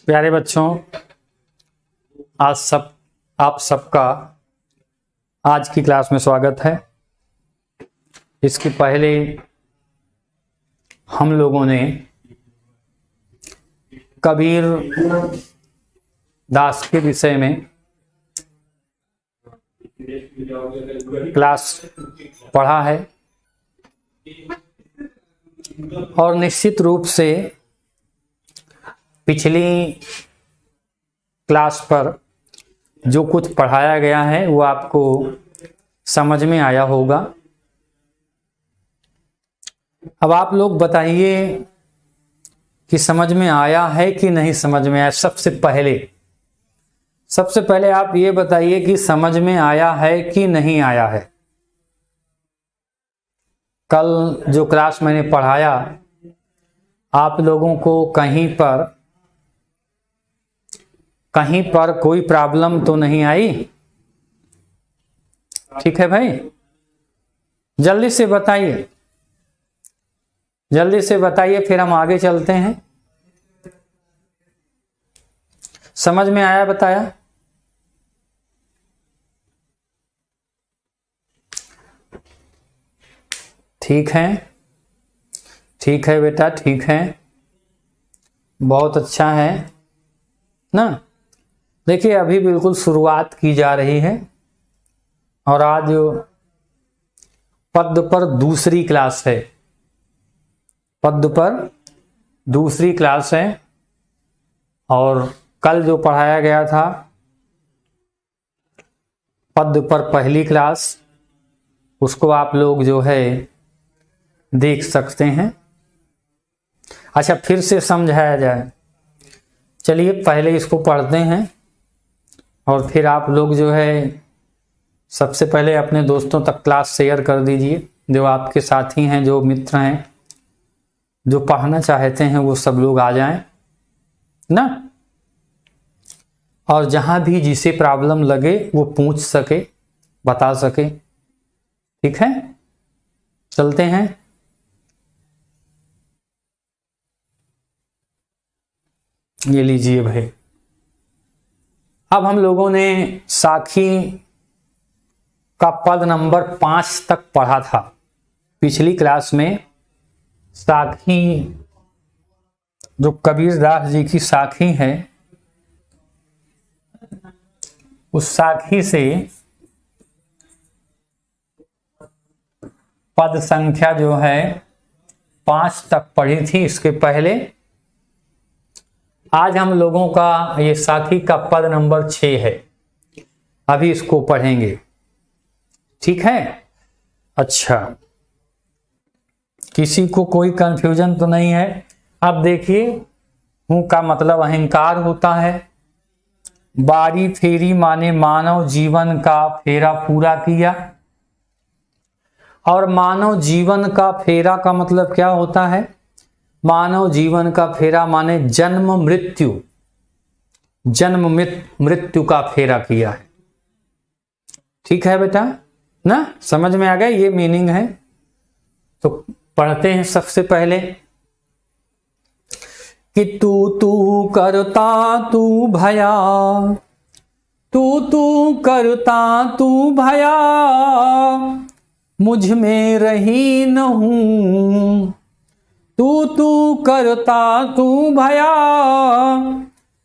प्यारे बच्चों, आप सबका आज की क्लास में स्वागत है। इसके पहले हम लोगों ने कबीर दास के विषय में क्लास पढ़ा है और निश्चित रूप से पिछली क्लास पर जो कुछ पढ़ाया गया है वो आपको समझ में आया होगा। अब आप लोग बताइए कि समझ में आया है कि नहीं समझ में आया। सबसे पहले आप ये बताइए कि समझ में आया है कि नहीं आया है। कल जो क्लास मैंने पढ़ाया आप लोगों को कहीं पर कोई प्रॉब्लम तो नहीं आई? ठीक है भाई, जल्दी से बताइए फिर हम आगे चलते हैं। समझ में आया बताया? ठीक है बेटा, ठीक है, बहुत अच्छा है ना। देखिए अभी बिल्कुल शुरुआत की जा रही है और आज पद पर दूसरी क्लास है और कल जो पढ़ाया गया था पद पर पहली क्लास, उसको आप लोग जो है देख सकते हैं। अच्छा, फिर से समझाया जाए। चलिए पहले इसको पढ़ते हैं और फिर आप लोग जो है सबसे पहले अपने दोस्तों तक क्लास शेयर कर दीजिए। जो आपके साथी हैं, जो मित्र हैं, जो पढ़ना चाहते हैं, वो सब लोग आ जाएं ना। और जहां भी जिसे प्रॉब्लम लगे वो पूछ सके, बता सके। ठीक है, चलते हैं। ये लीजिए भाई, अब हम लोगों ने साखी का पद नंबर 5 तक पढ़ा था। पिछली क्लास में साखी जो कबीरदास जी की साखी है, उस साखी से पद संख्या जो है 5 तक पढ़ी थी। इसके पहले आज हम लोगों का ये साखी का पद नंबर 6 है। अभी इसको पढ़ेंगे, ठीक है। अच्छा, किसी को कोई कंफ्यूजन तो नहीं है? अब देखिए, हूं का मतलब अहंकार होता है। बारी फेरी माने मानव जीवन का फेरा पूरा किया। और मानव जीवन का फेरा का मतलब क्या होता है? मानव जीवन का फेरा माने जन्म मृत्यु का फेरा किया है। ठीक है बेटा ना, समझ में आ गया? ये मीनिंग है। तो पढ़ते हैं सबसे पहले कि तू करता तू भया, तू करता तू भया, मुझ में रही न हूं। तू करता तू भया,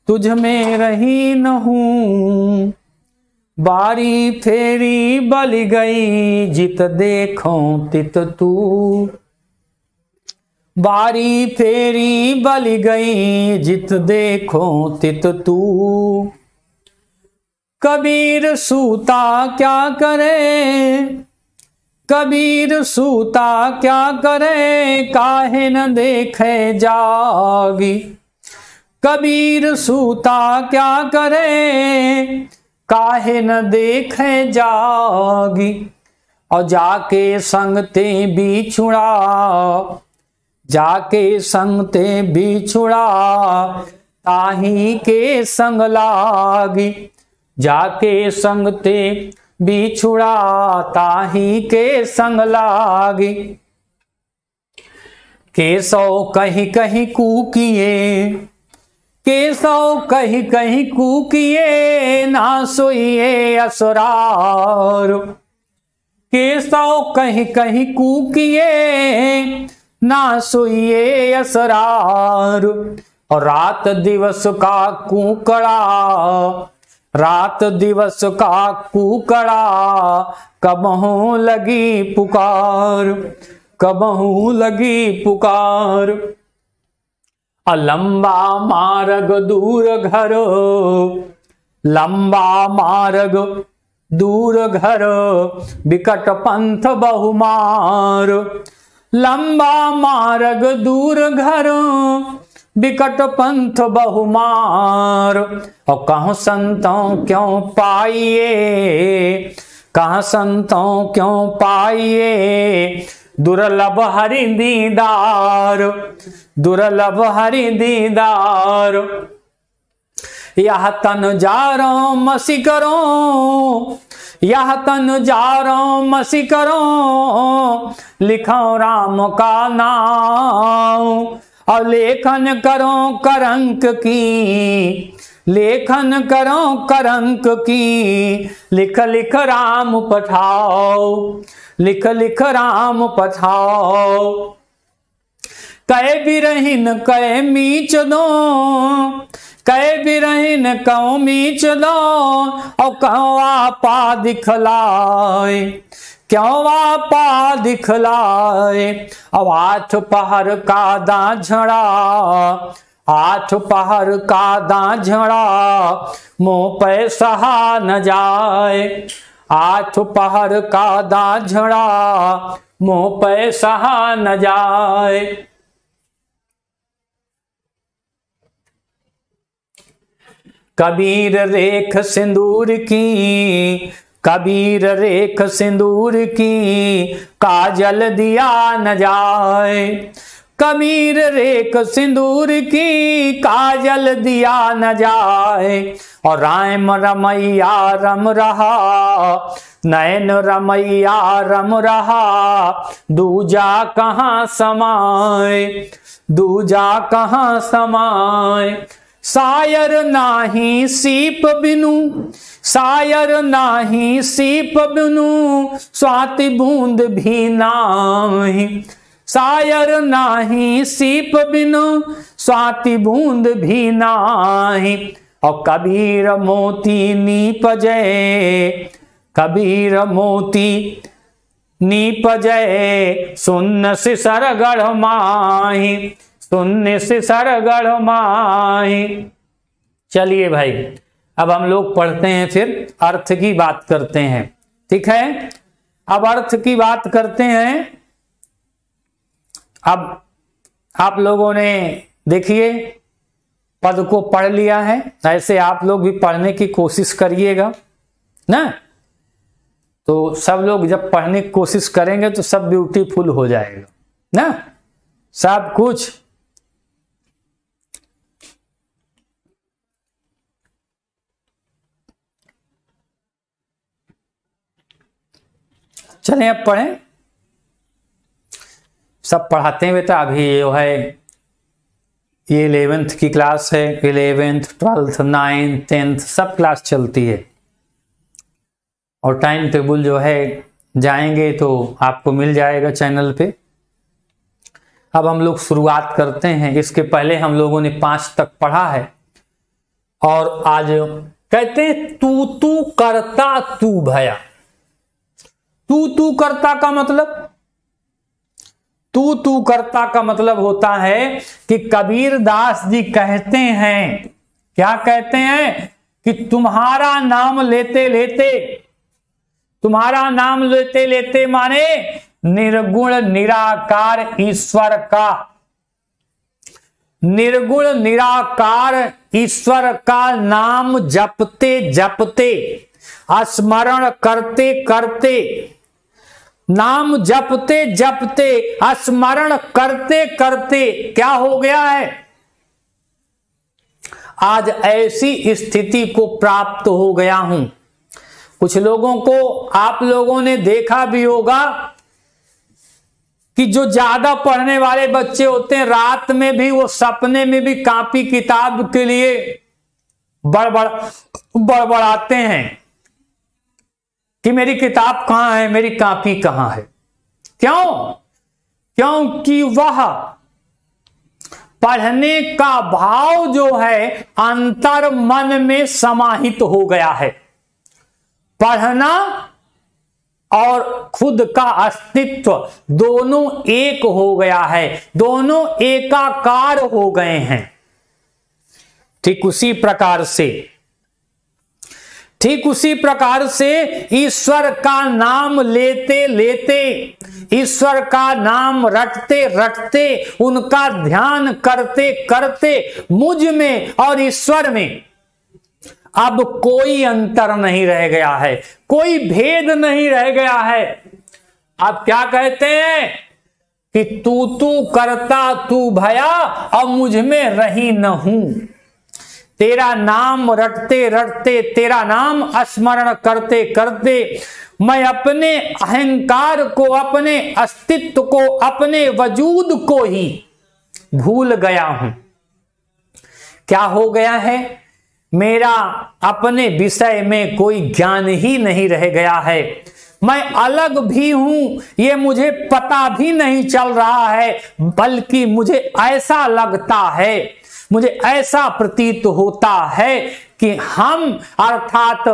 तुझ में रही न हूं। बारी फेरी बल गई, जित देखो तित तू। बारी फेरी बल गई, जित देखो तित तू। कबीर सूता क्या करे, कबीर सूता क्या करे, काहे न देखे जागी। कबीर सूता क्या करे, काहे न देखे जागी। और जाके संगते बिछुड़ा, जाके संगते बिछुड़ा, ताही के संग लागी। जाके संगते बिछुड़ा, ताही के संग लागी। केशव कहीं कहीं कूकिए, केशव कहीं कहीं कूकिए, ना सोइए असरार। केशव कहीं कहीं कूकिए, ना सोइए असरार। और रात दिवस का कूकड़ा, रात दिवस का कूकड़ा, कबहू लगी पुकार, कबहू लगी पुकार। लंबा मार्ग दूर घर, लंबा मार्ग दूर घर, बिकट पंथ बहुमार। लंबा मार्ग दूर घर, बिकट पंथ बहुमार। और कहूं संतों क्यों पाइए, कहाँ संतों क्यों पाइए, दुर्लभ हरि दीदार, दुर्लभ हरि दीदार। यह तन जारो मसी करो, यह तन जारो मसी करो, लिखो राम का नाम। और लेखन करो करंक की, लेखन करो करंक की, लिख लिख राम पठाओ, लिख लिख राम पठाओ। कै बिरहिन कै मीच दो, कै बिरहिन कौ मीच दो, और कहो आपा दिखलाए, क्यों आपा दिखलाए। अब आठ पहर का दाझड़ा, आठ पहर का दाझड़ा, मुँह पे सहा न जाए। आठ पहर का दाझड़ा, मुँह पे सहा न जाए। कबीर रेख सिंदूर की, कबीर रेख सिंदूर की, काजल दिया न जाए। कबीर रेख सिंदूर की, काजल दिया न जाए। और राम रमैया रम रहा, नैन रमैया रम रहा, दूजा कहाँ समाए, दूजा कहाँ समाए। सायर नाही सीप बिनु, सायर नाही सीप बिनु, स्वाति बूंद भी नाही। सायर नाही सीप बिनु, स्वाति बूंद भी नाही। और कबीर मोती नीप जय, कबीर मोती नीप जय, सुन्न सिसर गढ़ माही, सुन्न सिसर गढ़ माही। चलिए भाई, अब हम लोग पढ़ते हैं, फिर अर्थ की बात करते हैं। ठीक है, अब अर्थ की बात करते हैं। अब आप लोगों ने देखिए पद को पढ़ लिया है, ऐसे आप लोग भी पढ़ने की कोशिश करिएगा ना। तो सब लोग जब पढ़ने की कोशिश करेंगे तो सब ब्यूटीफुल हो जाएगा ना, सब कुछ। चलें अब पढ़ें, सब पढ़ाते हैं बेटा। अभी जो है ये 11th की क्लास है, 11th 12th 9th 10th सब क्लास चलती है। और टाइम टेबल जो है जाएंगे तो आपको मिल जाएगा चैनल पे। अब हम लोग शुरुआत करते हैं। इसके पहले हम लोगों ने 5 तक पढ़ा है। और आज कहते हैं तू तू करता तू भया। तू तू करता का मतलब, तू तू करता का मतलब होता है कि कबीर दास जी कहते हैं, क्या कहते हैं कि तुम्हारा नाम लेते लेते, तुम्हारा नाम लेते लेते माने निर्गुण निराकार ईश्वर का, निर्गुण निराकार ईश्वर का नाम जपते जपते, स्मरण करते करते, नाम जपते जपते, स्मरण करते करते क्या हो गया है, आज ऐसी स्थिति को प्राप्त हो गया हूं। कुछ लोगों को आप लोगों ने देखा भी होगा कि जो ज्यादा पढ़ने वाले बच्चे होते हैं रात में भी वो सपने में भी कॉपी किताब के लिए बड़बड़ाते हैं कि मेरी किताब कहां है, मेरी कॉपी कहां है। क्यों? क्योंकि वह पढ़ने का भाव जो है अंतर मन में समाहित हो गया है। पढ़ना और खुद का अस्तित्व दोनों एक हो गया है, दोनों एकाकार हो गए हैं। ठीक उसी प्रकार से ईश्वर का नाम लेते लेते, ईश्वर का नाम रटते रटते, उनका ध्यान करते करते मुझ में और ईश्वर में अब कोई अंतर नहीं रह गया है, कोई भेद नहीं रह गया है। अब क्या कहते हैं कि तू करता तू भया और मुझ में रही न हूं। तेरा नाम रटते रटते, तेरा नाम स्मरण करते करते मैं अपने अहंकार को, अपने अस्तित्व को, अपने वजूद को ही भूल गया हूं। क्या हो गया है? मेरा अपने विषय में कोई ज्ञान ही नहीं रह गया है। मैं अलग भी हूं ये मुझे पता भी नहीं चल रहा है, बल्कि मुझे ऐसा लगता है, मुझे ऐसा प्रतीत होता है कि हम अर्थात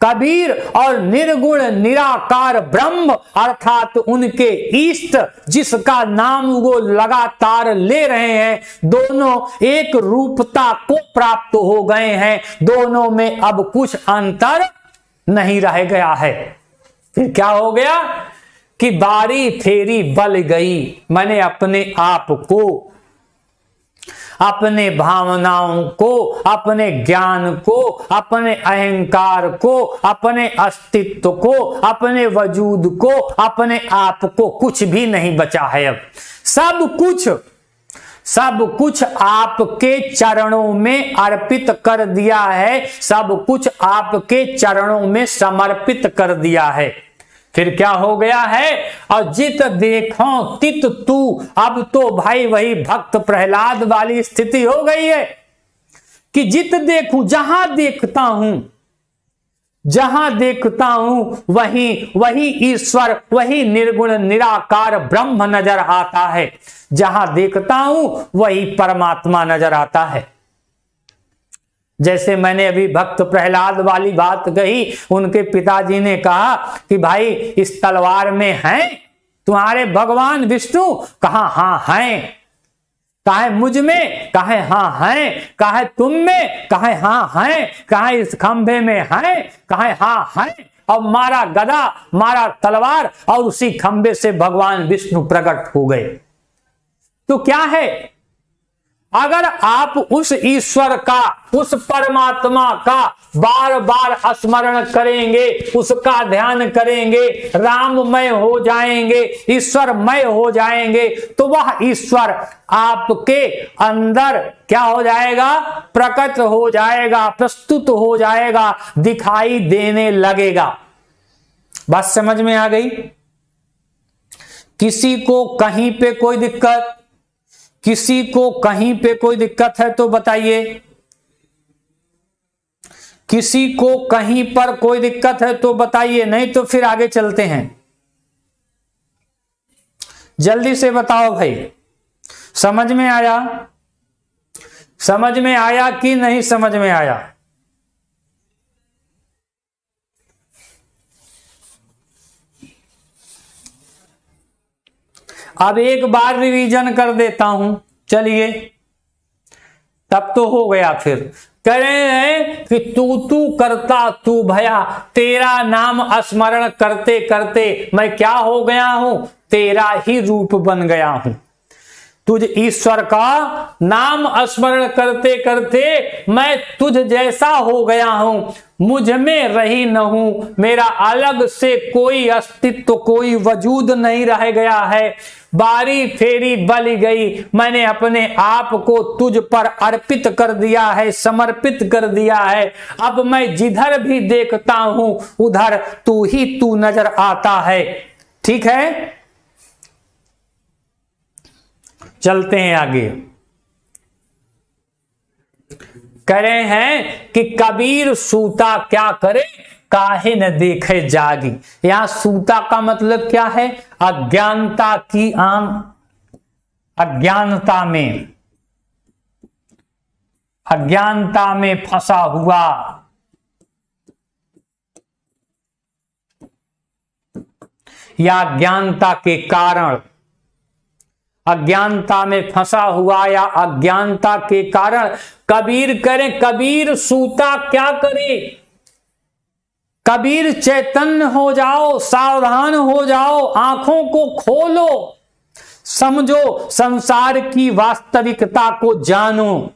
कबीर और निर्गुण निराकार ब्रह्म अर्थात उनके इष्ट जिसका नाम वो लगातार ले रहे हैं, दोनों एक रूपता को प्राप्त हो गए हैं। दोनों में अब कुछ अंतर नहीं रह गया है। फिर क्या हो गया कि बारी फेरी बल गई। मैंने अपने आप को, अपने भावनाओं को, अपने ज्ञान को, अपने अहंकार को, अपने अस्तित्व को, अपने वजूद को, अपने आप को कुछ भी नहीं बचा है। अब सब कुछ आपके चरणों में अर्पित कर दिया है, सब कुछ आपके चरणों में समर्पित कर दिया है। फिर क्या हो गया है? और जित देखो तित तू। अब तो भाई वही भक्त प्रहलाद वाली स्थिति हो गई है कि जित देखूं, जहां देखता हूं वही ईश्वर, वही निर्गुण निराकार ब्रह्म नजर आता है। जहां देखता हूं वही परमात्मा नजर आता है। जैसे मैंने अभी भक्त प्रहलाद वाली बात कही, उनके पिताजी ने कहा कि भाई इस तलवार में हैं तुम्हारे भगवान विष्णु? कहा हाँ हैं। कहा मुझ में? कहा हाँ हैं। कहा तुम में? कहा हाँ हैं। कहा इस खंभे में हैं? कहा हाँ हैं। और मारा गदा, मारा तलवार और उसी खंभे से भगवान विष्णु प्रकट हो गए। तो क्या है? अगर आप उस ईश्वर का, उस परमात्मा का बार बार स्मरण करेंगे, उसका ध्यान करेंगे, राममय हो जाएंगे, ईश्वरमय हो जाएंगे, तो वह ईश्वर आपके अंदर क्या हो जाएगा? प्रकट हो जाएगा, प्रस्तुत हो जाएगा, दिखाई देने लगेगा। बात समझ में आ गई? किसी को कहीं पे कोई दिक्कत, किसी को कहीं पे कोई दिक्कत है तो बताइए। किसी को कहीं पर कोई दिक्कत है तो बताइए, नहीं तो फिर आगे चलते हैं। जल्दी से बताओ भाई, समझ में आया? समझ में आया कि नहीं समझ में आया? अब एक बार रिवीजन कर देता हूं, चलिए, तब तो हो गया। फिर कह रहे हैं कि तू करता तू भया, तेरा नाम स्मरण करते करते मैं क्या हो गया हूं? तेरा ही रूप बन गया हूं। तुझ ईश्वर का नाम स्मरण करते करते मैं तुझ जैसा हो गया हूं, मुझ में रही न हूं, मेरा अलग से कोई अस्तित्व, कोई वजूद नहीं रह गया है। बारी फेरी बल गई, मैंने अपने आप को तुझ पर अर्पित कर दिया है, समर्पित कर दिया है। अब मैं जिधर भी देखता हूं उधर तू ही तू नजर आता है। ठीक है? चलते हैं आगे। कह रहे हैं कि कबीर सूता क्या करे, काहे न देखे जागी। यहां सूता का मतलब क्या है? अज्ञानता की अज्ञानता में फंसा हुआ, या अज्ञानता के कारण, अज्ञानता में फंसा हुआ या अज्ञानता के कारण कबीर करें, कबीर सूता क्या करे। कबीर चैतन्य हो जाओ, सावधान हो जाओ, आंखों को खोलो, समझो, संसार की वास्तविकता को जानो,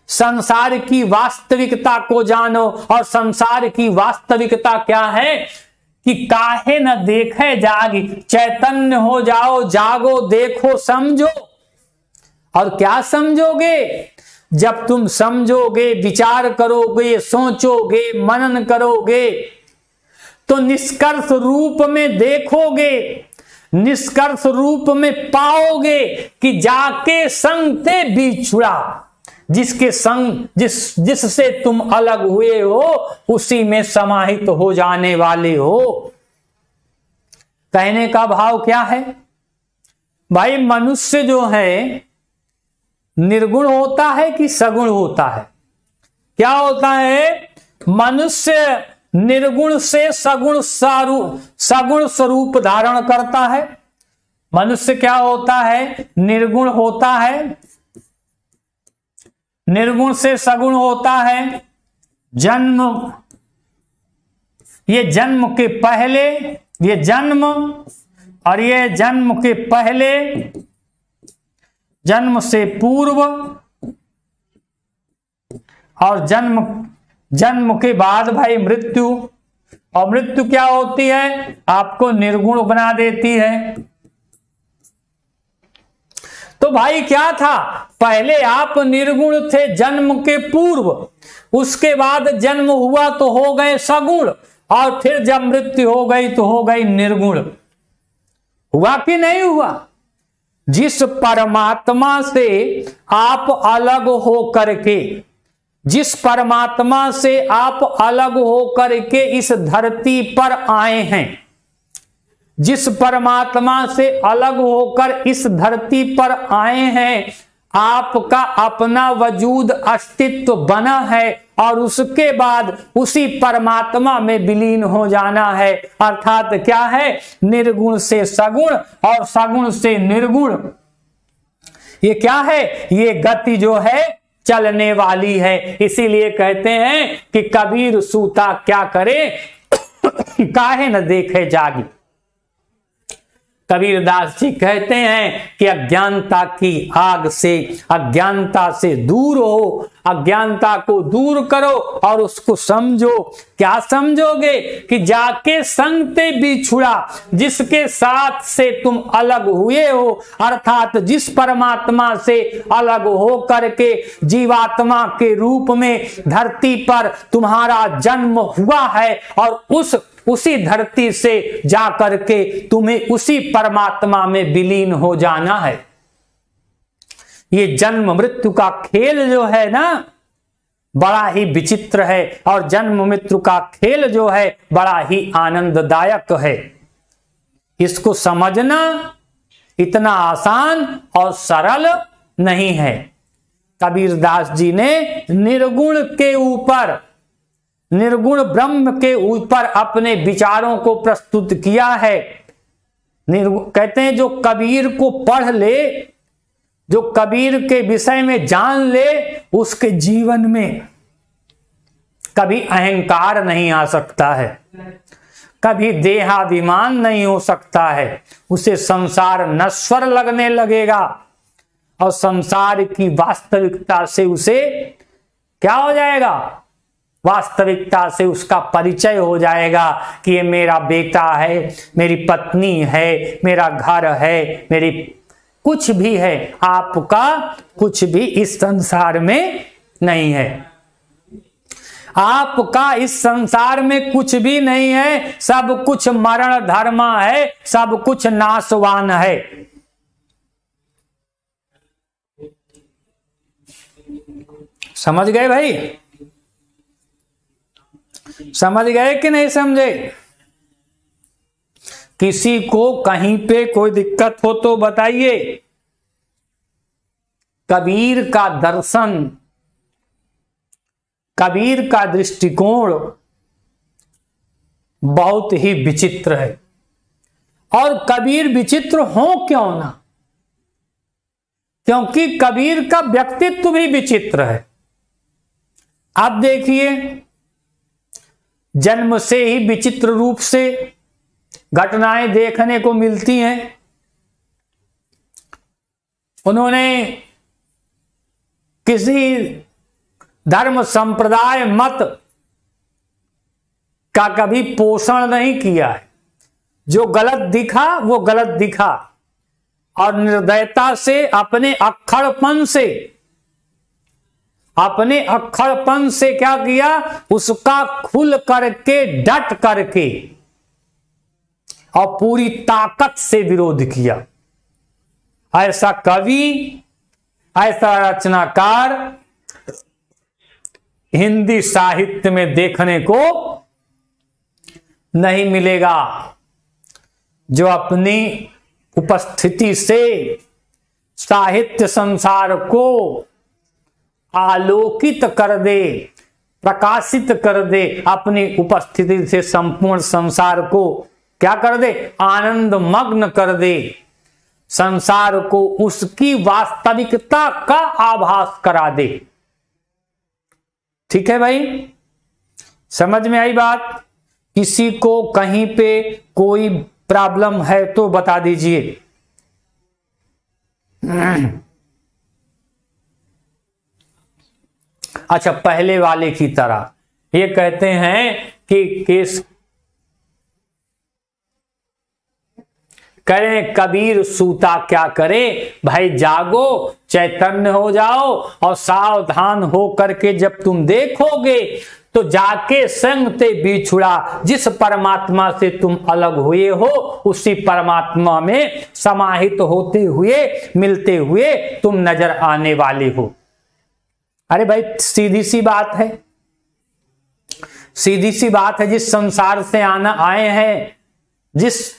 संसार की वास्तविकता को जानो। और संसार की वास्तविकता क्या है कि काहे न देखे जागी। चैतन्य हो जाओ, जागो, देखो, समझो। और क्या समझोगे? जब तुम समझोगे, विचार करोगे, सोचोगे, मनन करोगे, तो निष्कर्ष रूप में देखोगे, निष्कर्ष रूप में पाओगे कि जाके संग ते बिछुड़ा, जिसके संग जिससे तुम अलग हुए हो उसी में समाहित हो जाने वाले हो। कहने का भाव क्या है भाई? मनुष्य जो है निर्गुण होता है कि सगुण होता है? क्या होता है? मनुष्य निर्गुण से सगुण स्वरूप धारण करता है। मनुष्य क्या होता है? निर्गुण होता है, निर्गुण से सगुण होता है। जन्म, ये जन्म के पहले, ये जन्म और ये जन्म के पहले, जन्म से पूर्व और जन्म के बाद भाई मृत्यु। और मृत्यु क्या होती है? आपको निर्गुण बना देती है। तो भाई क्या था? पहले आप निर्गुण थे जन्म के पूर्व, उसके बाद जन्म हुआ तो हो गए सगुण, और फिर जब मृत्यु हो गई तो हो गई निर्गुण। हुआ कि नहीं हुआ? जिस परमात्मा से आप अलग हो करके, जिस परमात्मा से आप अलग हो करके इस धरती पर आए हैं, जिस परमात्मा से अलग होकर इस धरती पर आए हैं, आपका अपना वजूद अस्तित्व बना है और उसके बाद उसी परमात्मा में विलीन हो जाना है। अर्थात क्या है? निर्गुण से सगुण और सगुण से निर्गुण। ये क्या है? ये गति जो है चलने वाली है। इसीलिए कहते हैं कि कबीर सूता क्या करे, काहे न देखे जागी। कबीरदास जी कहते हैं कि अज्ञानता की आग से, अज्ञानता से दूर हो, अज्ञानता को दूर करो और उसको समझो। क्या समझोगे? कि जाके संग ते बिछुड़ा, जिसके साथ से तुम अलग हुए हो, अर्थात जिस परमात्मा से अलग हो करके जीवात्मा के रूप में धरती पर तुम्हारा जन्म हुआ है, और उसी धरती से जा करके तुम्हें उसी परमात्मा में विलीन हो जाना है। ये जन्म मृत्यु का खेल जो है ना, बड़ा ही विचित्र है, और जन्म मृत्यु का खेल जो है बड़ा ही आनंददायक है। इसको समझना इतना आसान और सरल नहीं है। कबीरदास जी ने निर्गुण के ऊपर, निर्गुण ब्रह्म के ऊपर अपने विचारों को प्रस्तुत किया है। कहते हैं जो कबीर को पढ़ ले, जो कबीर के विषय में जान ले, उसके जीवन में कभी अहंकार नहीं आ सकता है, कभी देहाभिमान नहीं हो सकता है। उसे संसार नश्वर लगने लगेगा और संसार की वास्तविकता से उसे क्या हो जाएगा? वास्तविकता से उसका परिचय हो जाएगा कि ये मेरा बेटा है, मेरी पत्नी है, मेरा घर है, मेरी कुछ भी है। आपका कुछ भी इस संसार में नहीं है। आपका इस संसार में कुछ भी नहीं है। सब कुछ मरण धर्मा है, सब कुछ नाशवान है। समझ गए भाई? समझ गए कि नहीं समझे? किसी को कहीं पे कोई दिक्कत हो तो बताइए। कबीर का दर्शन, कबीर का दृष्टिकोण बहुत ही विचित्र है। और कबीर विचित्र हो क्यों ना, क्योंकि कबीर का व्यक्तित्व भी विचित्र है। आप देखिए, जन्म से ही विचित्र रूप से घटनाएं देखने को मिलती हैं। उन्होंने किसी धर्म संप्रदाय मत का कभी पोषण नहीं किया है। जो गलत दिखा वो गलत दिखा, और निर्दयता से, अपने अक्खड़पन से क्या किया, उसका खुल करके, डट करके और पूरी ताकत से विरोध किया। ऐसा कवि, ऐसा रचनाकार हिंदी साहित्य में देखने को नहीं मिलेगा, जो अपनी उपस्थिति से साहित्य संसार को आलोकित कर दे, प्रकाशित कर दे, अपनी उपस्थिति से संपूर्ण संसार को क्या कर दे, आनंद मग्न कर दे, संसार को उसकी वास्तविकता का आभास करा दे। ठीक है भाई, समझ में आई बात? किसी को कहीं पे कोई प्रॉब्लम है तो बता दीजिए। अच्छा, पहले वाले की तरह ये कहते हैं कि केस करें कबीर सूता क्या करे, भाई जागो, चैतन्य हो जाओ और सावधान हो करके जब तुम देखोगे तो जाके संग ते बिछुड़ा, जिस परमात्मा से तुम अलग हुए हो उसी परमात्मा में समाहित होते हुए, मिलते हुए तुम नजर आने वाले हो। अरे भाई सीधी सी बात है, सीधी सी बात है। जिस संसार से आए हैं, जिस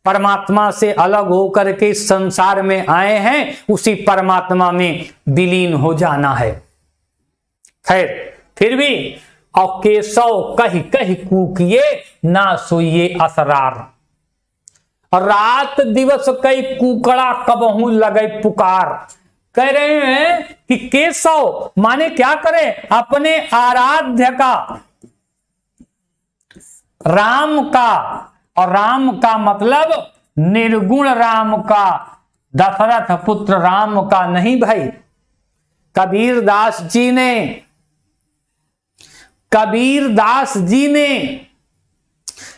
परमात्मा से अलग होकर के इस संसार में आए हैं, उसी परमात्मा में विलीन हो जाना है। खैर, फिर भी और केशव कही कही कूकिए, ना सोइए असरार, रात दिवस कई कुकड़ा कबहू लगे पुकार। कह रहे हैं कि केशव माने क्या करें, अपने आराध्य का, राम का, और राम का मतलब निर्गुण राम का, दशरथ पुत्र राम का नहीं भाई। कबीरदास जी ने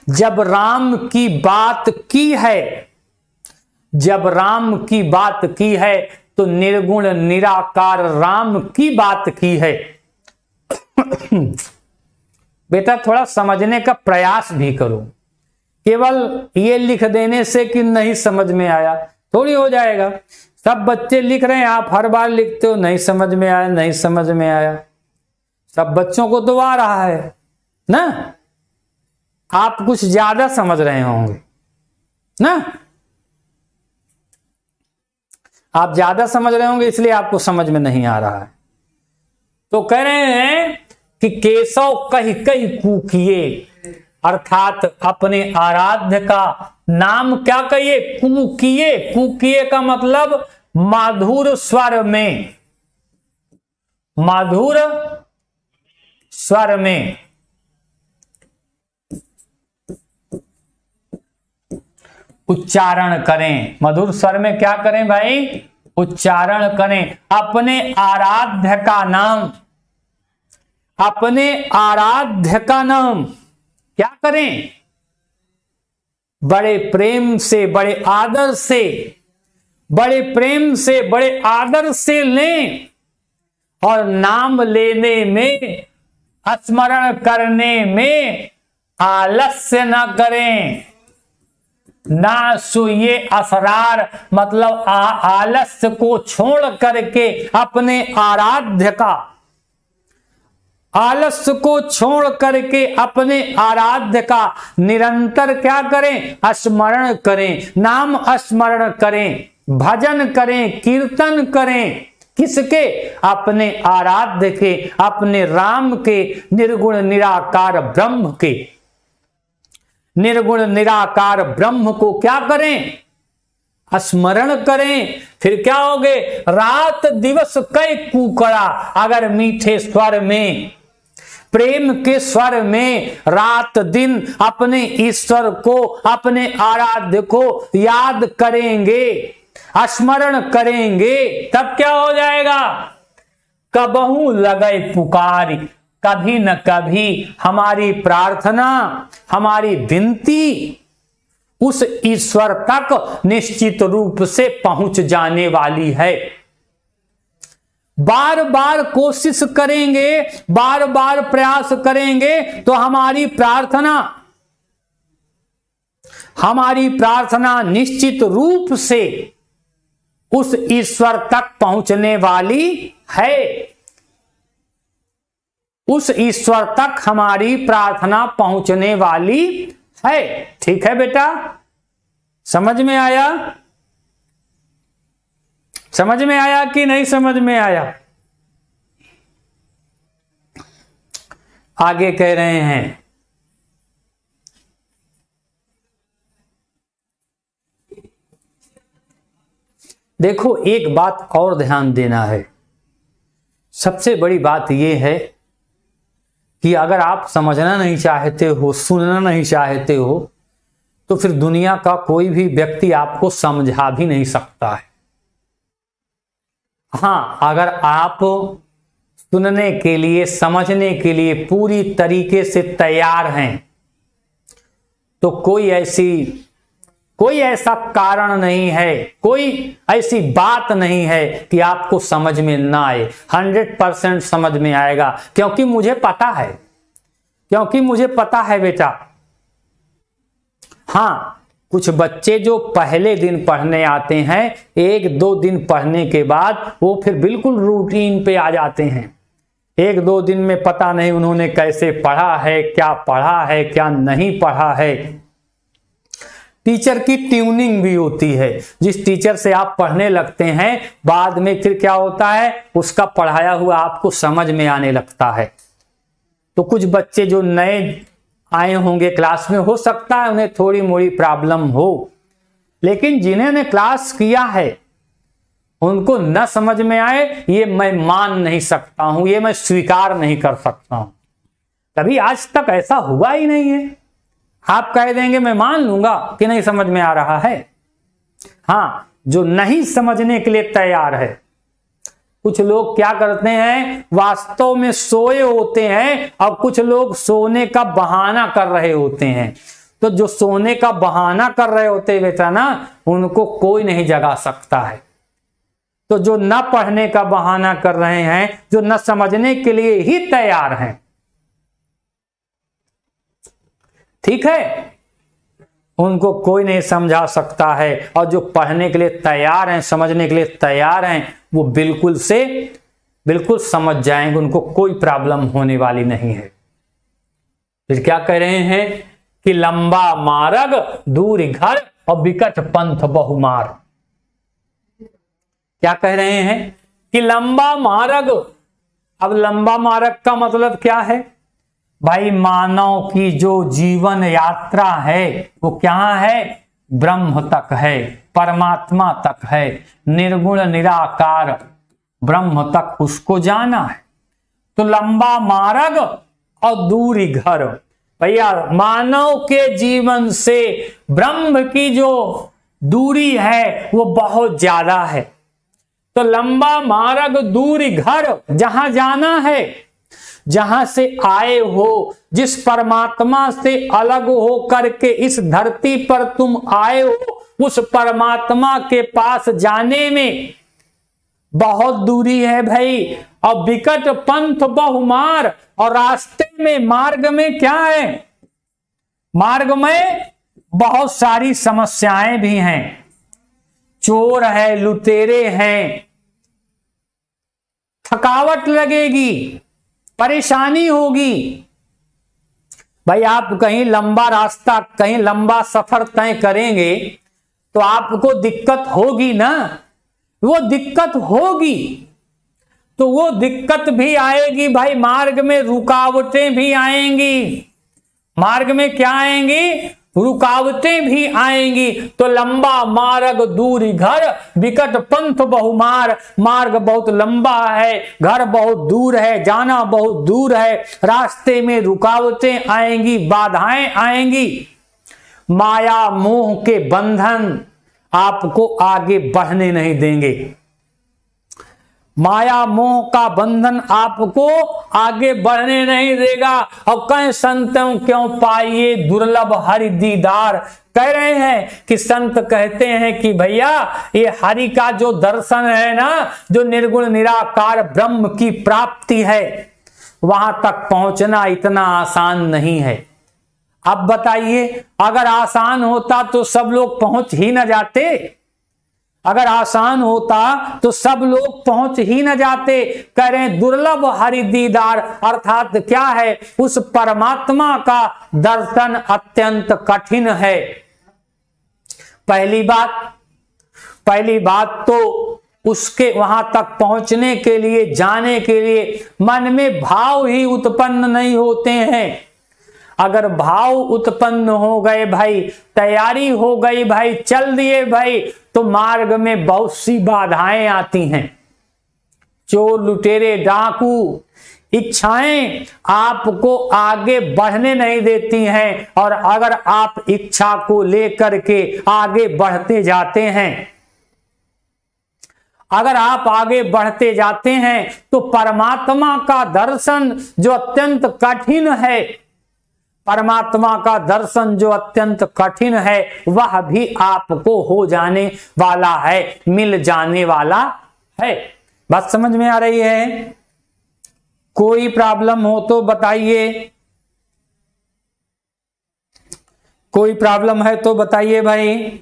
जब राम की बात की है, जब राम की बात की है तो निर्गुण निराकार राम की बात की है। बेटा थोड़ा समझने का प्रयास भी करो, केवल ये लिख देने से कि नहीं समझ में आया थोड़ी हो जाएगा। सब बच्चे लिख रहे हैं, आप हर बार लिखते हो नहीं समझ में आया, नहीं समझ में आया। सब बच्चों को तो आ रहा है ना, आप कुछ ज्यादा समझ रहे होंगे ना, आप ज्यादा समझ रहे होंगे इसलिए आपको समझ में नहीं आ रहा है। तो कह रहे हैं कि केशव कही कही कूकिए, अर्थात अपने आराध्य का नाम क्या कहिए, कूकिए। कूकिए का मतलब मधुर स्वर में, मधुर स्वर में, उच्चारण करें। मधुर स्वर में क्या करें भाई, उच्चारण करें। अपने आराध्य का नाम, अपने आराध्य का नाम क्या करें, बड़े प्रेम से, बड़े आदर से, बड़े प्रेम से, बड़े आदर से लें, और नाम लेने में, स्मरण करने में आलस्य न करें। ना सोइए असरार मतलब आलस्य को छोड़ करके अपने आराध्य का, आलस्य को छोड़ करके अपने आराध्य का निरंतर क्या करें, स्मरण करें, नाम स्मरण करें, भजन करें, कीर्तन करें। किसके? अपने आराध्य के, अपने राम के, निर्गुण निराकार ब्रह्म के। निर्गुण निराकार ब्रह्म को क्या करें? स्मरण करें। फिर क्या होगे? रात दिवस कई कूकड़ा, अगर मीठे स्वर में, प्रेम के स्वर में रात दिन अपने ईश्वर को, अपने आराध्य को याद करेंगे, स्मरण करेंगे, तब क्या हो जाएगा? कबहू लगे पुकारी, कभी न कभी हमारी प्रार्थना, हमारी विनती उस ईश्वर तक निश्चित रूप से पहुंच जाने वाली है। बार बार कोशिश करेंगे, बार बार प्रयास करेंगे तो हमारी प्रार्थना निश्चित रूप से उस ईश्वर तक पहुंचने वाली है। उस ईश्वर तक हमारी प्रार्थना पहुंचने वाली है। ठीक है बेटा, समझ में आया? समझ में आया कि नहीं समझ में आया? आगे कह रहे हैं, देखो एक बात और ध्यान देना है। सबसे बड़ी बात यह है कि अगर आप समझना नहीं चाहते हो, सुनना नहीं चाहते हो, तो फिर दुनिया का कोई भी व्यक्ति आपको समझा भी नहीं सकता है। हाँ, अगर आप सुनने के लिए, समझने के लिए पूरी तरीके से तैयार हैं तो कोई ऐसा कारण नहीं है, कोई ऐसी बात नहीं है कि आपको समझ में ना आए। 100% समझ में आएगा, क्योंकि मुझे पता है बेटा। हाँ, कुछ बच्चे जो पहले दिन पढ़ने आते हैं, 1-2 दिन पढ़ने के बाद वो फिर बिल्कुल रूटीन पे आ जाते हैं। 1-2 दिन में पता नहीं उन्होंने कैसे पढ़ा है, क्या नहीं पढ़ा है। टीचर की ट्यूनिंग भी होती है। जिस टीचर से आप पढ़ने लगते हैं, बाद में फिर क्या होता है, उसका पढ़ाया हुआ आपको समझ में आने लगता है। तो कुछ बच्चे जो नए आए होंगे क्लास में, हो सकता है उन्हें थोड़ी मोड़ी प्रॉब्लम हो, लेकिन जिन्होंने क्लास किया है उनको न समझ में आए, ये मैं मान नहीं सकता हूं, ये मैं स्वीकार नहीं कर सकता हूं। कभी आज तक ऐसा हुआ ही नहीं है। आप कह देंगे मैं मान लूंगा कि नहीं समझ में आ रहा है। हाँ, जो नहीं समझने के लिए तैयार है, कुछ लोग क्या करते हैं, वास्तव में सोए होते हैं और कुछ लोग सोने का बहाना कर रहे होते हैं। तो जो सोने का बहाना कर रहे होते हैं बेटा ना, उनको कोई नहीं जगा सकता है। तो जो न पढ़ने का बहाना कर रहे हैं, जो न समझने के लिए ही तैयार हैं, ठीक है, उनको कोई नहीं समझा सकता है। और जो पढ़ने के लिए तैयार हैं, समझने के लिए तैयार हैं, वो बिल्कुल समझ जाएंगे, उनको कोई प्रॉब्लम होने वाली नहीं है। फिर क्या कह रहे हैं कि लंबा मार्ग दूर घर और विकट पंथ बहुमार। क्या कह रहे हैं कि लंबा मार्ग। अब लंबा मार्ग का मतलब क्या है भाई? मानव की जो जीवन यात्रा है वो क्या है? ब्रह्म तक है, परमात्मा तक है, निर्गुण निराकार ब्रह्म तक उसको जाना है। तो लंबा मार्ग और दूरी घर। भैया, मानव के जीवन से ब्रह्म की जो दूरी है वो बहुत ज्यादा है। तो लंबा मार्ग दूरी घर, जहां जाना है, जहां से आए हो, जिस परमात्मा से अलग हो करके इस धरती पर तुम आए हो, उस परमात्मा के पास जाने में बहुत दूरी है भाई। और विकट पंथ बहुमार, और रास्ते में, मार्ग में क्या है? मार्ग में बहुत सारी समस्याएं भी हैं। चोर है, लुटेरे हैं, थकावट लगेगी, परेशानी होगी। भाई आप कहीं लंबा रास्ता, कहीं लंबा सफर तय करेंगे तो आपको दिक्कत होगी ना, वो दिक्कत होगी। तो वो दिक्कत भी आएगी भाई, मार्ग में रुकावटें भी आएंगी, मार्ग में क्या आएंगी, रुकावटें भी आएंगी। तो लंबा मार्ग दूरी घर, विकट पंथ बहुमार। मार्ग बहुत लंबा है, घर बहुत दूर है, जाना बहुत दूर है, रास्ते में रुकावटें आएंगी, बाधाएं आएंगी। माया मोह के बंधन आपको आगे बढ़ने नहीं देंगे, माया मोह का बंधन आपको आगे बढ़ने नहीं देगा। और कहीं संतों क्यों पाइए दुर्लभ हरि दीदार, कह रहे हैं कि संत कहते हैं कि भैया ये हरि का जो दर्शन है ना, जो निर्गुण निराकार ब्रह्म की प्राप्ति है, वहां तक पहुंचना इतना आसान नहीं है। अब बताइए, अगर आसान होता तो सब लोग पहुंच ही न जाते, अगर आसान होता तो सब लोग पहुंच ही न जाते। कह रहे हैं दुर्लभ हरि दीदार, अर्थात क्या है, उस परमात्मा का दर्शन अत्यंत कठिन है। पहली बात तो उसके वहां तक पहुंचने के लिए, जाने के लिए मन में भाव ही उत्पन्न नहीं होते हैं। अगर भाव उत्पन्न हो गए भाई, तैयारी हो गई भाई, चल दिए भाई, तो मार्ग में बहुत सी बाधाएं आती हैं। चोर लुटेरे डाकू इच्छाएं आपको आगे बढ़ने नहीं देती हैं। और अगर आप इच्छा को लेकर के आगे बढ़ते जाते हैं, अगर आप आगे बढ़ते जाते हैं तो परमात्मा का दर्शन जो अत्यंत कठिन है, परमात्मा का दर्शन जो अत्यंत कठिन है, वह भी आपको हो जाने वाला है, मिल जाने वाला है। बात समझ में आ रही है? कोई प्रॉब्लम हो तो बताइए, कोई प्रॉब्लम है तो बताइए भाई।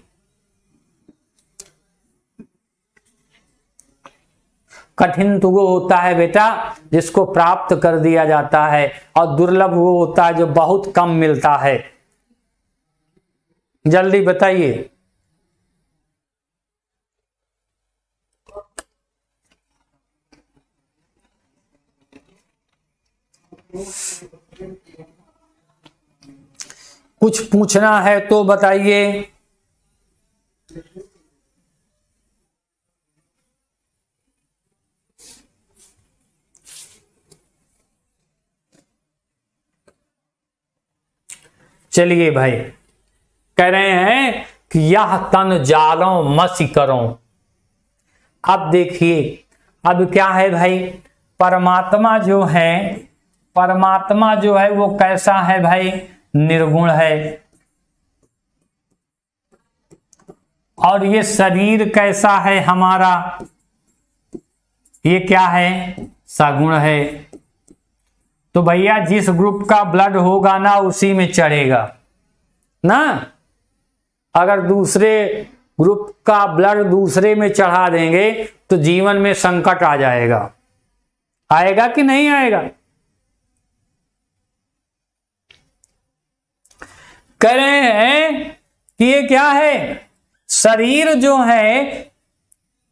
कठिन तो वो होता है बेटा जिसको प्राप्त कर दिया जाता है, और दुर्लभ वो होता है जो बहुत कम मिलता है। जल्दी बताइए। कुछ पूछना है तो बताइए। चलिए भाई, कह रहे हैं कि यह तन जालो मसी करो। अब देखिए, अब क्या है भाई, परमात्मा जो है, परमात्मा जो है वो कैसा है भाई, निर्गुण है। और ये शरीर कैसा है हमारा, ये क्या है, सगुण है। तो भैया जिस ग्रुप का ब्लड होगा ना उसी में चढ़ेगा ना। अगर दूसरे ग्रुप का ब्लड दूसरे में चढ़ा देंगे तो जीवन में संकट आ जाएगा। आएगा कि नहीं आएगा? कह रहे हैं कि ये क्या है, शरीर जो है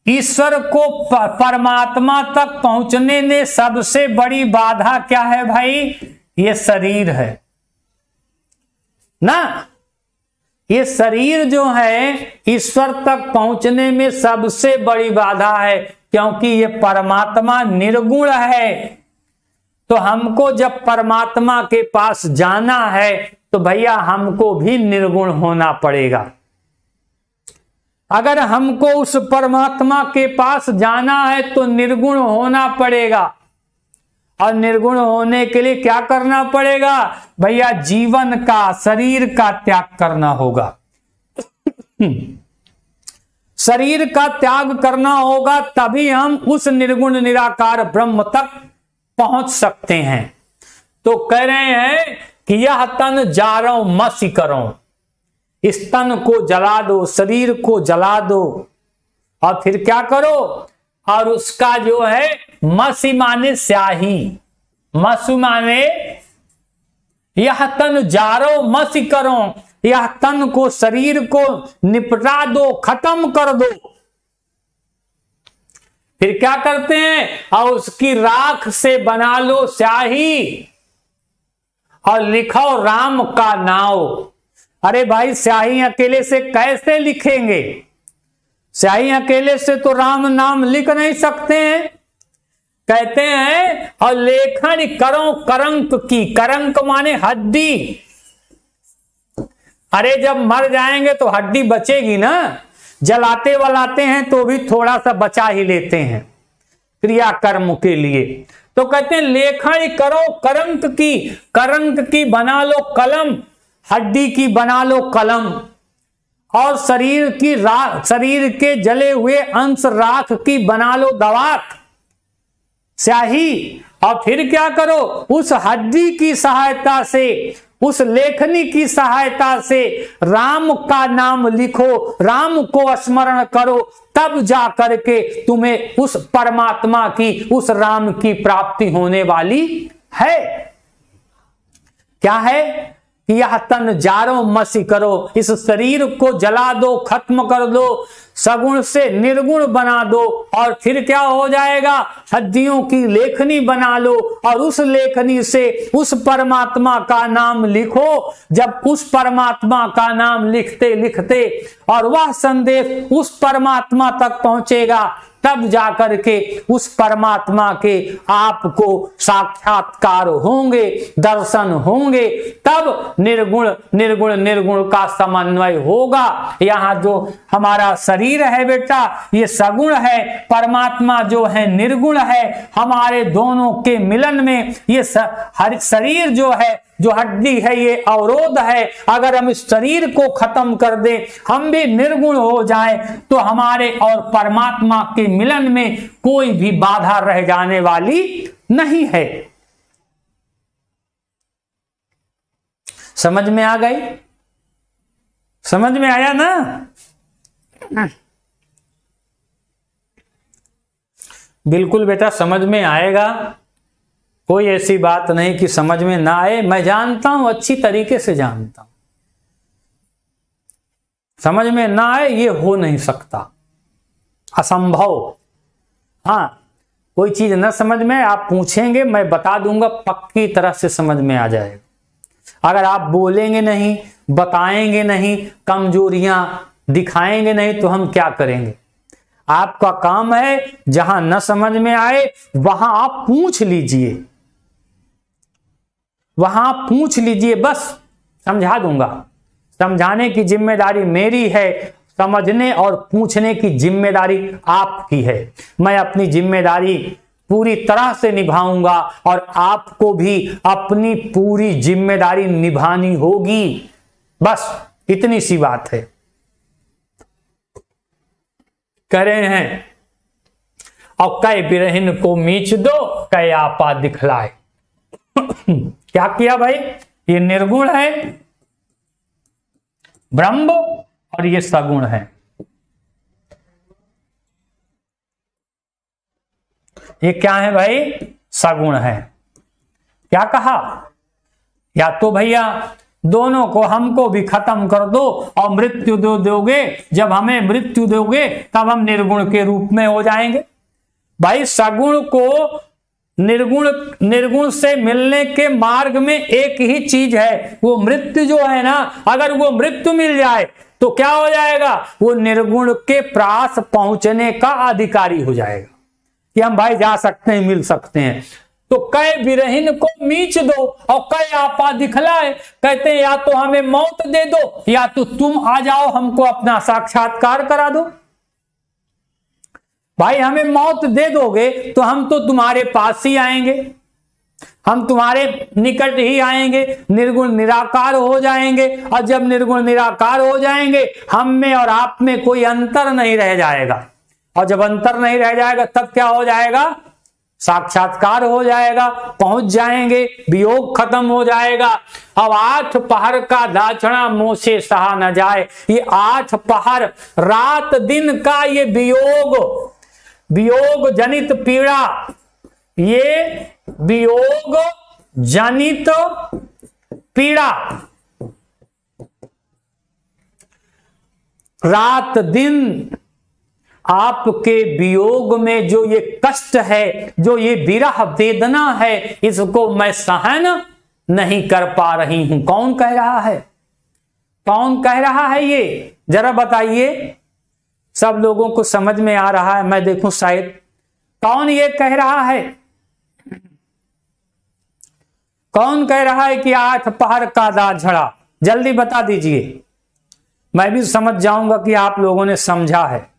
ईश्वर को परमात्मा तक पहुंचने में सबसे बड़ी बाधा क्या है भाई, ये शरीर है ना। ये शरीर जो है ईश्वर तक पहुंचने में सबसे बड़ी बाधा है, क्योंकि ये परमात्मा निर्गुण है। तो हमको जब परमात्मा के पास जाना है तो भैया हमको भी निर्गुण होना पड़ेगा। अगर हमको उस परमात्मा के पास जाना है तो निर्गुण होना पड़ेगा। और निर्गुण होने के लिए क्या करना पड़ेगा भैया, जीवन का, शरीर का त्याग करना होगा। शरीर का त्याग करना होगा, तभी हम उस निर्गुण निराकार ब्रह्म तक पहुंच सकते हैं। तो कह रहे हैं कि यह तन जारो मसी करो, इस तन को जला दो, शरीर को जला दो, और फिर क्या करो, और उसका जो है मसी माने स्याही, मसु माने यह तन जारो मसी करो, यह तन को, शरीर को निपटा दो, खत्म कर दो। फिर क्या करते हैं? और उसकी राख से बना लो स्याही और लिखो राम का नाम। अरे भाई स्याही अकेले से कैसे लिखेंगे? स्याही अकेले से तो राम नाम लिख नहीं सकते हैं। कहते हैं और लेखन करो करंक की, करंक माने हड्डी। अरे जब मर जाएंगे तो हड्डी बचेगी ना, जलाते वलाते हैं तो भी थोड़ा सा बचा ही लेते हैं क्रिया कर्म के लिए। तो कहते हैं लेखन करो करंक की, करंक की बना लो कलम, हड्डी की बना लो कलम, और शरीर की शरीर के जले हुए अंश राख की बना लो दवात, स्याही। और फिर क्या करो? उस हड्डी की सहायता से, उस लेखनी की सहायता से राम का नाम लिखो, राम को स्मरण करो, तब जा करके तुम्हें उस परमात्मा की, उस राम की प्राप्ति होने वाली है। क्या है? यह तन जारो मसी करो, इस शरीर को जला दो, खत्म कर दो, सगुण से निर्गुण बना दो। और फिर क्या हो जाएगा? हड्डियों की लेखनी बना लो और उस लेखनी से उस परमात्मा का नाम लिखो। जब उस परमात्मा का नाम लिखते लिखते और वह संदेश उस परमात्मा तक पहुंचेगा, तब जाकर के उस परमात्मा के आपको साक्षात्कार होंगे, दर्शन होंगे। तब निर्गुण निर्गुण निर्गुण का समन्वय होगा। यहाँ जो हमारा शरीर है बेटा, ये सगुण है, परमात्मा जो है निर्गुण है। हमारे दोनों के मिलन में ये शरीर जो है, जो हड्डी है, ये अवरोध है। अगर हम इस शरीर को खत्म कर दें, हम भी निर्गुण हो जाएं, तो हमारे और परमात्मा के मिलन में कोई भी बाधा रह जाने वाली नहीं है। समझ में आ गई? समझ में आया ना? बिल्कुल बेटा समझ में आएगा। कोई ऐसी बात नहीं कि समझ में ना आए। मैं जानता हूं, अच्छी तरीके से जानता हूं। समझ में ना आए ये हो नहीं सकता, असंभव। हाँ, कोई चीज न समझ में आप पूछेंगे, मैं बता दूंगा, पक्की तरह से समझ में आ जाएगा। अगर आप बोलेंगे नहीं, बताएंगे नहीं, कमजोरियां दिखाएंगे नहीं, तो हम क्या करेंगे? आपका काम है जहां न समझ में आए वहां आप पूछ लीजिए, वहां पूछ लीजिए, बस समझा दूंगा। समझाने की जिम्मेदारी मेरी है, समझने और पूछने की जिम्मेदारी आपकी है। मैं अपनी जिम्मेदारी पूरी तरह से निभाऊंगा और आपको भी अपनी पूरी जिम्मेदारी निभानी होगी। बस इतनी सी बात है। कह रहे हैं और कै बिरहिन को मीच दो, कै आपा दिखलाए। क्या किया भाई? ये निर्गुण है ब्रह्म और ये सगुण है। ये क्या है भाई? सगुण है। क्या कहा? या तो भैया दोनों को, हमको भी खत्म कर दो और मृत्यु दोगे। जब हमें मृत्यु दोगे तब हम निर्गुण के रूप में हो जाएंगे। भाई सगुण को निर्गुण से मिलने के मार्ग में एक ही चीज है, वो मृत्यु जो है ना। अगर वो मृत्यु मिल जाए तो क्या हो जाएगा? वो निर्गुण के पास पहुंचने का अधिकारी हो जाएगा कि हम भाई जा सकते हैं, मिल सकते हैं। तो कै बिरहिन को मीच दो और कै आपा दिखलाए। कहते हैं या तो हमें मौत दे दो या तो तुम आ जाओ, हमको अपना साक्षात्कार करा दो। भाई हमें मौत दे दोगे तो हम तो तुम्हारे पास ही आएंगे, हम तुम्हारे निकट ही आएंगे, निर्गुण निराकार हो जाएंगे। और जब निर्गुण निराकार हो जाएंगे, हम में और आप में कोई अंतर नहीं रह जाएगा। और जब अंतर नहीं रह जाएगा तब क्या हो जाएगा? साक्षात्कार हो जाएगा, पहुंच जाएंगे, वियोग खत्म हो जाएगा। अब 8 पहर का दाक्षणा मुंह से सहा न जाए। ये 8 पहर रात दिन का ये वियोग जनित पीड़ा, ये वियोग जनित पीड़ा। रात दिन आपके वियोग में जो ये कष्ट है, जो ये विरह वेदना है, इसको मैं सहन नहीं कर पा रही हूं। कौन कह रहा है? कौन कह रहा है ये? जरा बताइए। सब लोगों को समझ में आ रहा है, मैं देखूं शायद। कौन ये कह रहा है? कौन कह रहा है कि 8 पहर का दाग झड़ा? जल्दी बता दीजिए, मैं भी समझ जाऊंगा कि आप लोगों ने समझा है।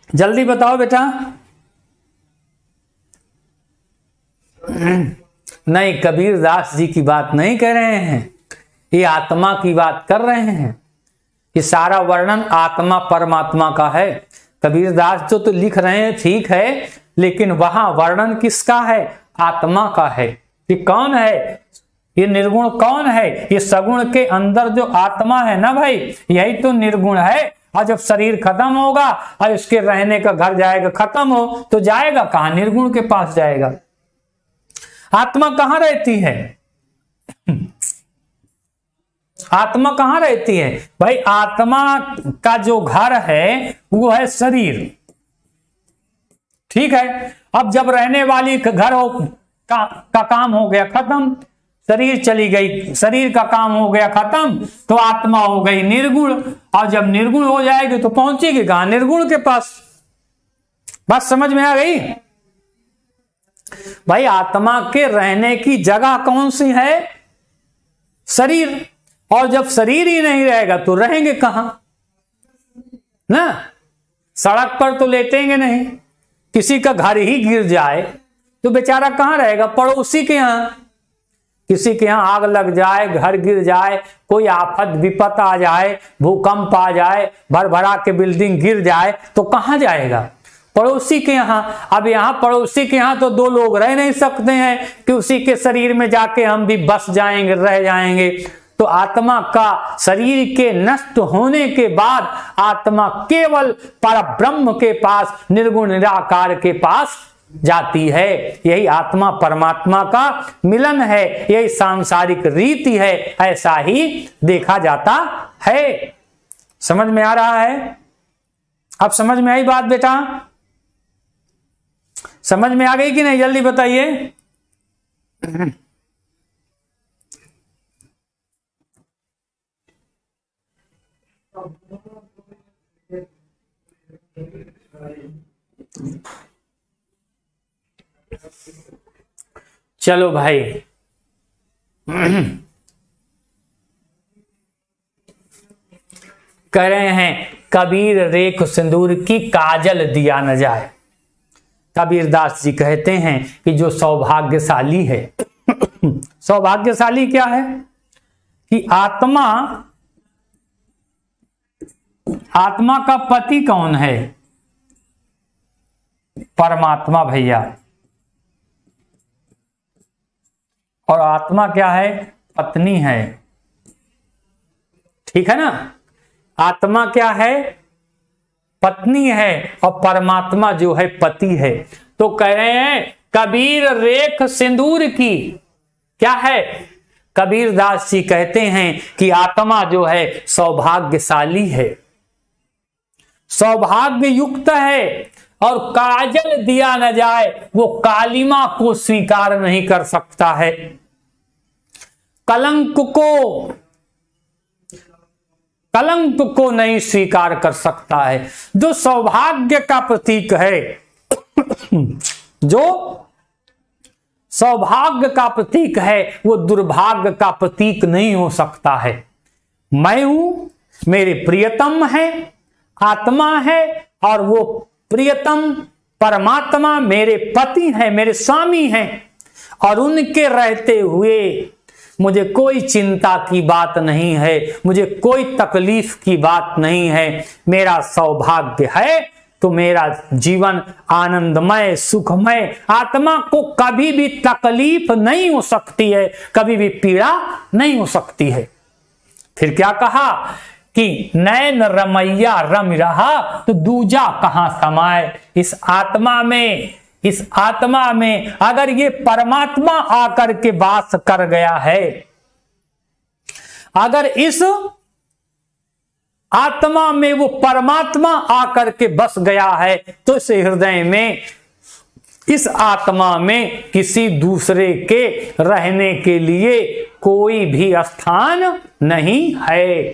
जल्दी बताओ बेटा। नहीं, कबीर दास जी की बात नहीं कह रहे हैं, ये आत्मा की बात कर रहे हैं। ये सारा वर्णन आत्मा परमात्मा का है। कबीर दास जो तो लिख रहे हैं ठीक है, लेकिन वहां वर्णन किसका है? आत्मा का है। ये कौन है? ये निर्गुण कौन है? ये सगुण के अंदर जो आत्मा है ना भाई, यही तो निर्गुण है। और जब शरीर खत्म होगा और इसके रहने का घर जाएगा, खत्म हो तो जाएगा कहां? निर्गुण के पास जाएगा। आत्मा कहां रहती है? आत्मा कहां रहती है भाई? आत्मा का जो घर है वो है शरीर, ठीक है। अब जब रहने वाली घर का काम हो गया खत्म, शरीर चली गई, शरीर का काम हो गया खत्म, तो आत्मा हो गई निर्गुण। और जब निर्गुण हो जाएगी तो पहुंचेगी कहां? निर्गुण के पास। बात समझ में आ गई भाई? आत्मा के रहने की जगह कौन सी है? शरीर। और जब शरीर ही नहीं रहेगा तो रहेंगे कहां ना? सड़क पर तो लेटेंगे नहीं। किसी का घर ही गिर जाए तो बेचारा कहां रहेगा? पड़ोसी के यहां। किसी के यहां आग लग जाए, घर गिर जाए, कोई आफत विपत आ जाए, भूकंप आ जाए, भर भरा के बिल्डिंग गिर जाए, तो कहां जाएगा? पड़ोसी के यहां। अब यहां पड़ोसी के यहां तो 2 लोग रह नहीं सकते हैं कि उसी के शरीर में जाके हम भी बस जाएंगे, रह जाएंगे। तो आत्मा का शरीर के नष्ट होने के बाद आत्मा केवल परब्रह्म के पास, निर्गुण निराकार के पास जाती है। यही आत्मा परमात्मा का मिलन है, यही सांसारिक रीति है, ऐसा ही देखा जाता है। समझ में आ रहा है? अब समझ में आई बात बेटा? समझ में आ गई कि नहीं? जल्दी बताइए। चलो भाई, कह रहे हैं कबीर रेख सिंदूर की काजल दिया न जाए। कबीरदास जी कहते हैं कि जो सौभाग्यशाली है सौभाग्यशाली क्या है? कि आत्मा का पति कौन है? परमात्मा भैया। और आत्मा क्या है? पत्नी है, ठीक है ना? आत्मा क्या है? पत्नी है, और परमात्मा जो है पति है। तो कह रहे हैं कबीर रेख सिंदूर की क्या है? कबीरदास जी कहते हैं कि आत्मा जो है सौभाग्यशाली है, सौभाग्य युक्त है। और काजल दिया न जाए, वो कालिमा को स्वीकार नहीं कर सकता है, कलंक को नहीं स्वीकार कर सकता है। जो सौभाग्य का प्रतीक है जो सौभाग्य का प्रतीक है, वो दुर्भाग्य का प्रतीक नहीं हो सकता है। मैं हूं, मेरे प्रियतम है, आत्मा है, और वो प्रियतम परमात्मा मेरे पति हैं, मेरे स्वामी हैं। और उनके रहते हुए मुझे कोई चिंता की बात नहीं है, मुझे कोई तकलीफ की बात नहीं है। मेरा सौभाग्य है तो मेरा जीवन आनंदमय सुखमय। आत्मा को कभी भी तकलीफ नहीं हो सकती है, कभी भी पीड़ा नहीं हो सकती है। फिर क्या कहा कि नैन रमैया रम रहा तो दूजा कहां समाए। इस आत्मा में अगर ये परमात्मा आकर के वास कर गया है, अगर इस आत्मा में वो परमात्मा आकर के बस गया है, तो इस हृदय में, इस आत्मा में किसी दूसरे के रहने के लिए कोई भी स्थान नहीं है।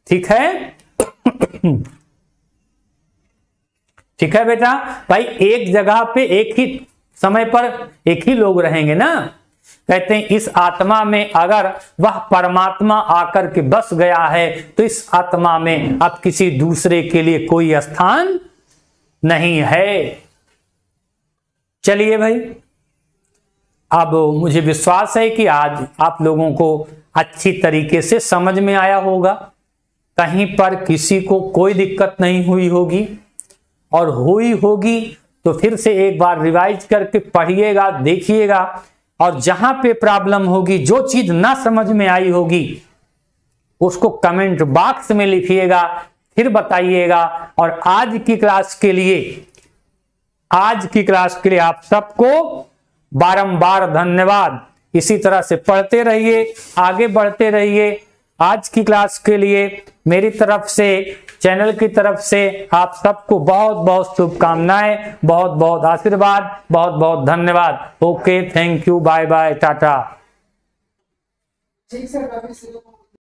ठीक है? ठीक है बेटा भाई, एक जगह पे एक ही समय पर एक ही लोग रहेंगे ना। कहते हैं इस आत्मा में अगर वह परमात्मा आकर के बस गया है, तो इस आत्मा में अब किसी दूसरे के लिए कोई स्थान नहीं है। चलिए भाई, अब मुझे विश्वास है कि आज आप लोगों को अच्छी तरीके से समझ में आया होगा, कहीं पर किसी को कोई दिक्कत नहीं हुई होगी, और हुई होगी तो फिर से एक बार रिवाइज करके पढ़िएगा, देखिएगा, और जहां पे प्रॉब्लम होगी, जो चीज ना समझ में आई होगी, उसको कमेंट बॉक्स में लिखिएगा, फिर बताइएगा। और आज की क्लास के लिए आप सबको बारंबार धन्यवाद। इसी तरह से पढ़ते रहिए, आगे बढ़ते रहिए। आज की क्लास के लिए मेरी तरफ से, चैनल की तरफ से आप सबको बहुत बहुत शुभकामनाएं, बहुत बहुत आशीर्वाद, बहुत बहुत धन्यवाद। Okay, thank you, bye bye, tata. ठीक सर।